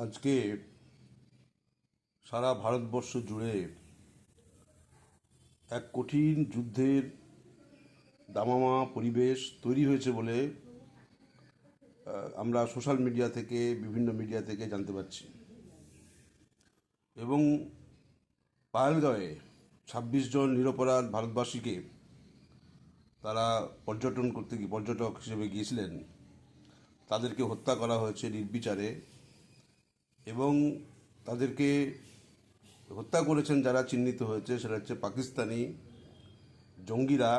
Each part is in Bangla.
আজকে সারা ভারতবর্ষ জুড়ে এক কঠিন যুদ্ধের দামামা পরিবেশ তৈরি হয়েছে বলে আমরা সোশ্যাল মিডিয়া থেকে বিভিন্ন মিডিয়া থেকে জানতে পারছি। এবং পাহেলগাঁওয়ে ২৬ জন নিরপরাধ ভারতবাসীকে তারা পর্যটক হিসেবে গিয়েছিলেন, তাদেরকে হত্যা করা হয়েছে নির্বিচারে। এবং তাদেরকে হত্যা করেছেন যারা চিহ্নিত হয়েছে সেটা হচ্ছে পাকিস্তানি জঙ্গিরা।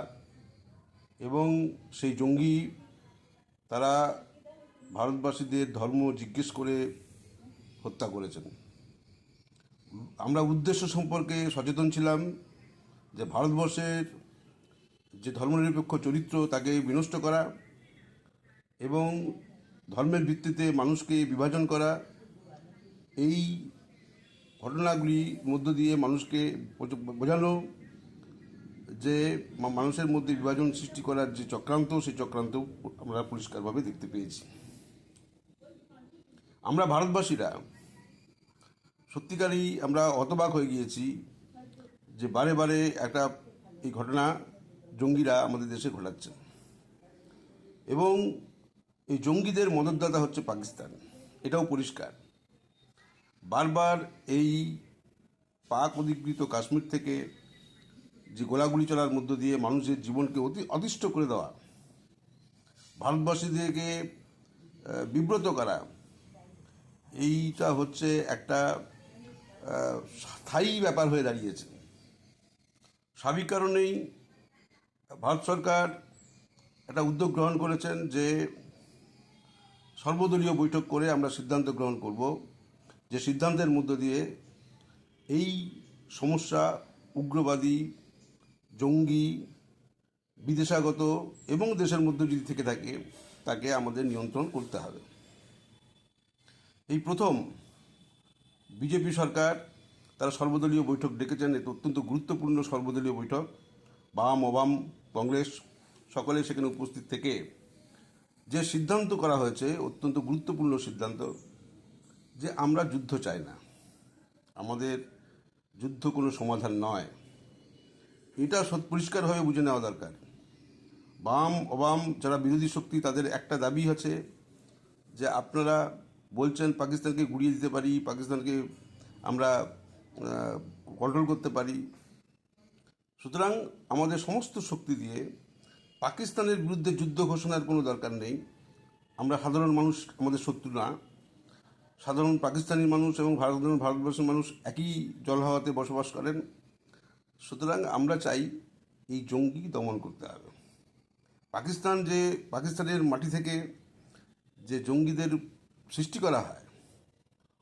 এবং সেই জঙ্গি তারা ভারতবাসীদের ধর্ম জিজ্ঞেস করে হত্যা করেছেন। আমরা উদ্দেশ্য সম্পর্কে সচেতন ছিলাম যে ভারতবর্ষের যে ধর্মনিরপেক্ষ চরিত্র তাকে বিনষ্ট করা এবং ধর্মের ভিত্তিতে মানুষকে বিভাজন করা, এই ঘটনাগুলির মধ্য দিয়ে মানুষকে বোঝানো যে মানুষের মধ্যে বিভাজন সৃষ্টি করার যে চক্রান্ত, সেই চক্রান্ত আমরা পরিষ্কারভাবে দেখতে পেয়েছি। আমরা ভারতবাসীরা সত্যিকারই আমরা হতবাক হয়ে গিয়েছি যে বারে বারে একটা এই ঘটনা জঙ্গিরা আমাদের দেশে ঘটাচ্ছে। এবং এই জঙ্গিদের মদতদাতা হচ্ছে পাকিস্তান, এটাও পরিষ্কার। বারবার এই পাক অধিকৃত কাশ্মীর থেকে যে গোলাগুলি চলার মধ্য দিয়ে মানুষের জীবনকে অতিষ্ঠ করে দেওয়া, ভারতবাসীদেরকে বিব্রত করা, এইটা হচ্ছে একটা স্থায়ী ব্যাপার হয়ে দাঁড়িয়েছে। স্বাভাবিক কারণেই ভারত সরকার একটা উদ্যোগ গ্রহণ করেছেন যে সর্বদলীয় বৈঠক করে আমরা সিদ্ধান্ত গ্রহণ করব, যে সিদ্ধান্তের মধ্য দিয়ে এই সমস্যা উগ্রবাদী, জঙ্গি, বিদেশাগত এবং দেশের মধ্যে যদি থেকে থাকে তাকে আমাদের নিয়ন্ত্রণ করতে হবে। এই প্রথম বিজেপি সরকার তারা সর্বদলীয় বৈঠক ডেকেছেন। এতে অত্যন্ত গুরুত্বপূর্ণ সর্বদলীয় বৈঠক। বাম, অবাম, কংগ্রেস সকলে সেখানে উপস্থিত থেকে যে সিদ্ধান্ত করা হয়েছে, অত্যন্ত গুরুত্বপূর্ণ সিদ্ধান্ত, যে আমরা যুদ্ধ চাই না, আমাদের যুদ্ধ কোনো সমাধান নয়। এটা পরিষ্কারভাবে বুঝে নেওয়া দরকার। বাম, অবাম যারা বিরোধী শক্তি, তাদের একটা দাবি আছে যে আপনারা বলছেন পাকিস্তানকে গুড়িয়ে দিতে পারি, পাকিস্তানকে আমরা কন্ট্রোল করতে পারি, সুতরাং আমাদের সমস্ত শক্তি দিয়ে পাকিস্তানের বিরুদ্ধে যুদ্ধ ঘোষণার কোনো দরকার নেই। আমরা সাধারণ মানুষ, আমাদের শত্রু না। সাধারণ পাকিস্তানি মানুষ এবং ভারতবর্ষের মানুষ একই জল হাওয়াতে বসবাস করেন। সুতরাং আমরা চাই এই জঙ্গি দমন করতে হবে। পাকিস্তানের মাটি থেকে যে জঙ্গিদের সৃষ্টি করা হয়,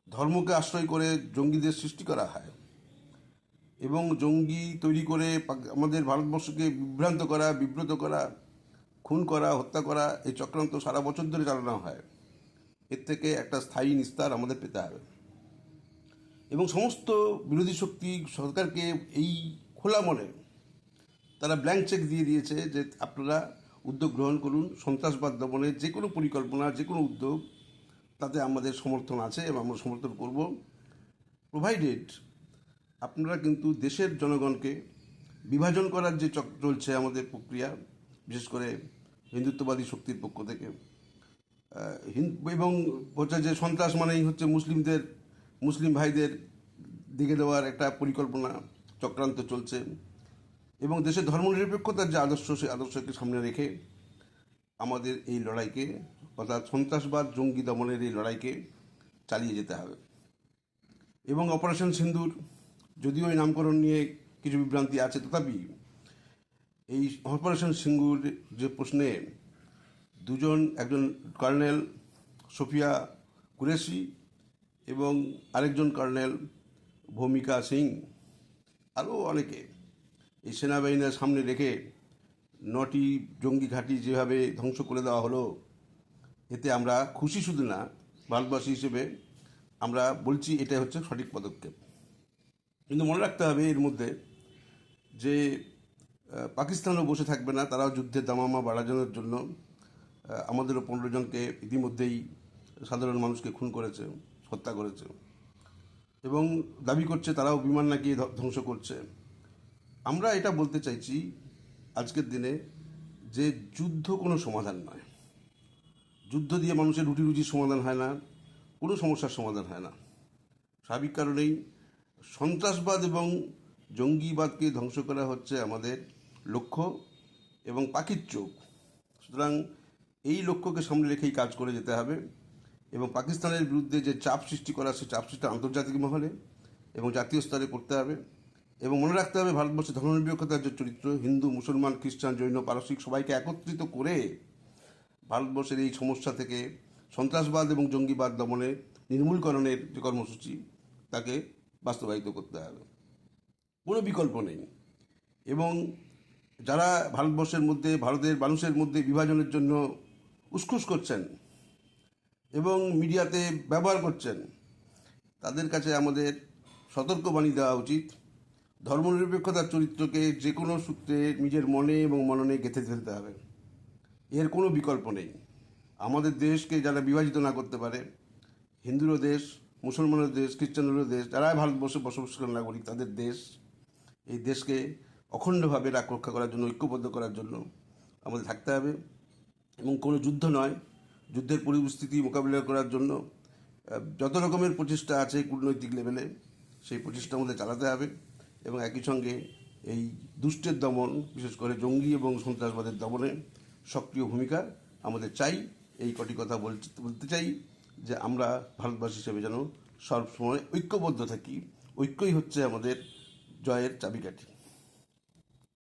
ধর্মকে আশ্রয় করে জঙ্গিদের সৃষ্টি করা হয় এবং জঙ্গি তৈরি করে আমাদের ভারতবর্ষকে বিভ্রান্ত করা, বিব্রত করা, খুন করা, হত্যা করা, এই চক্রান্ত সারা বছর ধরে চালানো হয়। এর থেকে একটা স্থায়ী নিস্তার আমাদের পেতে হবে। এবং সমস্ত বিরোধী শক্তি সরকারকে এই খোলা মনে তারা ব্ল্যাঙ্ক চেক দিয়ে দিয়েছে যে আপনারা উদ্যোগ গ্রহণ করুন, সন্ত্রাসবাদ দমনের যে কোনো পরিকল্পনা, যে কোনো উদ্যোগ, তাতে আমাদের সমর্থন আছে এবং আমরা সমর্থন করব, প্রোভাইডেড আপনারা কিন্তু দেশের জনগণকে বিভাজন করার যে চলছে আমাদের প্রক্রিয়া, বিশেষ করে হিন্দুত্ববাদী শক্তির পক্ষ থেকে, এবং হচ্ছে যে সন্ত্রাস মানেই হচ্ছে মুসলিম ভাইদের দিকে দেওয়ার একটা পরিকল্পনা, চক্রান্ত চলছে। এবং দেশের ধর্মনিরপেক্ষতার যে আদর্শ, সেই আদর্শকে সামনে রেখে আমাদের এই লড়াইকে, অর্থাৎ সন্ত্রাসবাদ জঙ্গি দমনের এই লড়াইকে চালিয়ে যেতে হবে। এবং অপারেশন সিন্দুর, যদিও এই নামকরণ নিয়ে কিছু বিভ্রান্তি আছে, তথাপি এই অপারেশন সিন্দুর যে প্রশ্নে একজন কর্নেল সোফিয়া কুরেশি এবং আরেকজন কর্নেল ভূমিকা সিং, আরও অনেকে এই সেনাবাহিনীর সামনে রেখে 9টি জঙ্গি ঘাঁটি যেভাবে ধ্বংস করে দেওয়া হলো, এতে আমরা খুশি শুধু না, ভারতবাসী হিসেবে আমরা বলছি এটা হচ্ছে সঠিক পদক্ষেপ। কিন্তু মনে রাখতে হবে এর মধ্যে যে পাকিস্তানও বসে থাকবে না। তারাও যুদ্ধের দামামা বাড়ানোর জন্য আমাদেরও 15 জনকে ইতিমধ্যেই সাধারণ মানুষকে খুন করেছে। হত্যা করেছে এবং দাবি করছে তারাও বিমান নাকি ধ্বংস করছে। আমরা এটা বলতে চাইছি আজকের দিনে যে যুদ্ধ কোনো সমাধান নয়। যুদ্ধ দিয়ে মানুষের রুটি রুজির সমাধান হয় না, কোনো সমস্যার সমাধান হয় না। স্বাভাবিক কারণেই সন্ত্রাসবাদ এবং জঙ্গিবাদকে ধ্বংস করা হচ্ছে আমাদের লক্ষ্য এবং পাখির চোখ। সুতরাং এই লক্ষ্যকে সামনে রেখেই কাজ করে যেতে হবে এবং পাকিস্তানের বিরুদ্ধে যে চাপ সৃষ্টি করা সে চাপ সৃষ্টি আন্তর্জাতিক মহলে এবং জাতীয় স্তরে করতে হবে। এবং মনে রাখতে হবে ভারতবর্ষের ধর্মনিরপেক্ষতার যে চরিত্র, হিন্দু মুসলমান খ্রিস্টান জৈন পারসিক সবাইকে একত্রিত করে ভারতবর্ষের এই সমস্যা থেকে সন্ত্রাসবাদ এবং জঙ্গিবাদ দমনে নির্মূলকরণের যে কর্মসূচি তাকে বাস্তবায়িত করতে হবে, কোনো বিকল্প নেই। এবং যারা ভারতবর্ষের মধ্যে ভারতের মানুষের মধ্যে বিভাজনের জন্য উসখুস করছেন এবং মিডিয়াতে ব্যবহার করছেন, তাদের কাছে আমাদের সতর্কবাণী দেওয়া উচিত। ধর্মনিরপেক্ষতার চরিত্রকে যে কোনো সূত্রে নিজের মনে এবং মননে গেঁথে ফেলতে হবে, এর কোনো বিকল্প নেই। আমাদের দেশকে যারা বিভাজিত না করতে পারে, হিন্দুরও দেশ, মুসলমানের দেশ, খ্রিস্টানেরও দেশ, যারা ভারতবর্ষে বসবাসকারী নাগরিক তাদের দেশ, এই দেশকে অখণ্ডভাবে রক্ষা করার জন্য, ঐক্যবদ্ধ করার জন্য আমাদের থাকতে হবে। এবং কোনো যুদ্ধ নয়, যুদ্ধের পরিস্থিতি মোকাবিলা করার জন্য যত রকমের প্রচেষ্টা আছে কূটনৈতিক লেভেলে সেই প্রচেষ্টা আমাদের চালাতে হবে। এবং একই সঙ্গে এই দুষ্টের দমন, বিশেষ করে জঙ্গি এবং সন্ত্রাসবাদের দমনে সক্রিয় ভূমিকা আমাদের চাই। এই কটি কথা বলতে চাই যে আমরা ভারতবাসী হিসেবে যেন সবসময় ঐক্যবদ্ধ থাকি। ঐক্যই হচ্ছে আমাদের জয়ের চাবিকাঠি।